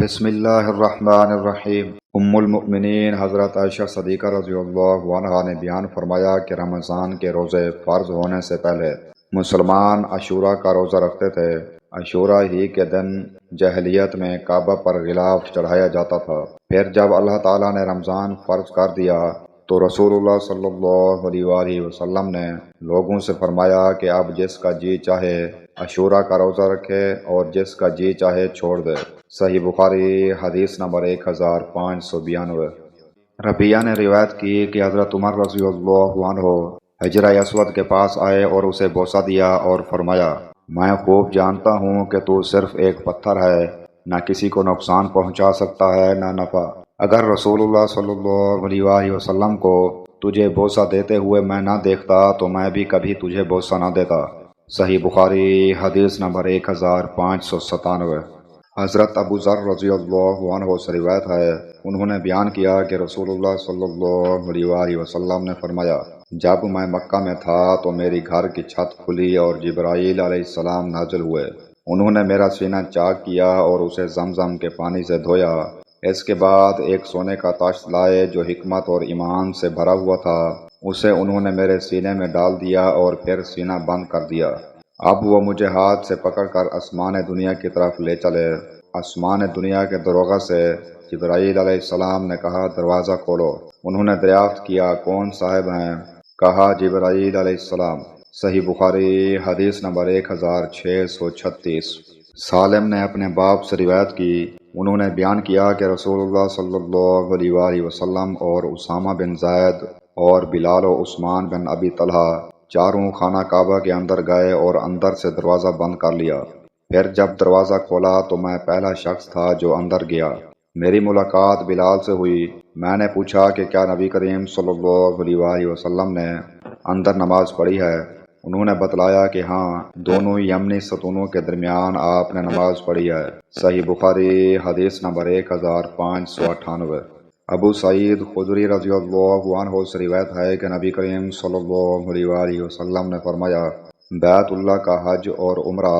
بسم اللہ الرحمن الرحیم۔ ام المؤمنین حضرت عائشہ صدیقہ رضی اللہ عنہا نے بیان فرمایا کہ رمضان کے روزے فرض ہونے سے پہلے مسلمان عاشورہ کا روزہ رکھتے تھے۔ عاشورہ ہی کے دن جاہلیت میں کعبہ پر غلاف چڑھایا جاتا تھا۔ پھر جب اللہ تعالیٰ نے رمضان فرض کر دیا تو رسول اللہ صلی اللہ علیہ وآلہ وسلم نے لوگوں سے فرمایا کہ اب جس کا جی چاہے عاشورہ کا روزہ رکھے اور جس کا جی چاہے چھوڑ دے۔ صحیح بخاری حدیث نمبر 1592۔ ربیہ نے روایت کی کہ حضرت عمر رضی اللہ عنہ حجرہ اسود کے پاس آئے اور اسے بوسہ دیا اور فرمایا، میں خوب جانتا ہوں کہ تو صرف ایک پتھر ہے، نہ کسی کو نقصان پہنچا سکتا ہے نہ نفع۔ اگر رسول اللہ صلی اللہ علیہ وآلہ وسلم کو تجھے بوسہ دیتے ہوئے میں نہ دیکھتا تو میں بھی کبھی تجھے بوسہ نہ دیتا۔ صحیح بخاری حدیث نمبر 1597۔ حضرت ابو ذر رضی اللہ عنہ سے روایت ہے، انہوں نے بیان کیا کہ رسول اللہ صلی اللہ علیہ وآلہ وسلم نے فرمایا، جب میں مکہ میں تھا تو میری گھر کی چھت کھلی اور جبرائیل علیہ السلام نازل ہوئے۔ انہوں نے میرا سینہ چاک کیا اور اسے زمزم کے پانی سے دھویا۔ اس کے بعد ایک سونے کا تاشت لائے جو حکمت اور ایمان سے بھرا ہوا تھا، اسے انہوں نے میرے سینے میں ڈال دیا اور پھر سینہ بند کر دیا۔ اب وہ مجھے ہاتھ سے پکڑ کر آسمان دنیا کی طرف لے چلے۔ آسمان دنیا کے دروازہ سے جبرائیل علیہ السلام نے کہا، دروازہ کھولو۔ انہوں نے دریافت کیا، کون صاحب ہیں؟ کہا، جبرائیل علیہ السلام۔ صحیح بخاری حدیث نمبر 1636۔ سالم نے اپنے باپ سے روایت کی، انہوں نے بیان کیا کہ رسول اللہ صلی اللہ علیہ وآلہ وسلم اور اسامہ بن زید اور بلال و عثمان بن ابی طلحہ چاروں خانہ کعبہ کے اندر گئے اور اندر سے دروازہ بند کر لیا۔ پھر جب دروازہ کھولا تو میں پہلا شخص تھا جو اندر گیا۔ میری ملاقات بلال سے ہوئی۔ میں نے پوچھا کہ کیا نبی کریم صلی اللہ علیہ وآلہ وسلم نے اندر نماز پڑھی ہے؟ انہوں نے بتلایا کہ ہاں، دونوں یمنی ستونوں کے درمیان آپ نے نماز پڑھی ہے۔ صحیح بخاری حدیث نمبر 1598۔ ابو سعید خدری رضی اللہ عنہ سے روایت ہے کہ نبی کریم صلی اللہ علیہ وآلہ وسلم نے فرمایا، بیت اللہ کا حج اور عمرہ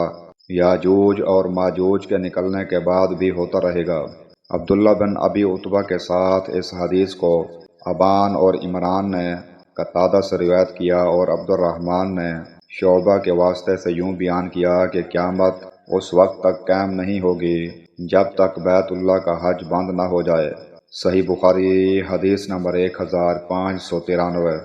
یاجوج اور ماجوج کے نکلنے کے بعد بھی ہوتا رہے گا۔ عبداللہ بن ابی عتبہ کے ساتھ اس حدیث کو ابان اور عمران نے قتادہ سے روایت کیا اور عبد الرحمن نے شعبہ کے واسطے سے یوں بیان کیا کہ قیامت اس وقت تک قائم نہیں ہوگی جب تک بیت اللہ کا حج بند نہ ہو جائے۔ صحیح بخاری حدیث نمبر 1593۔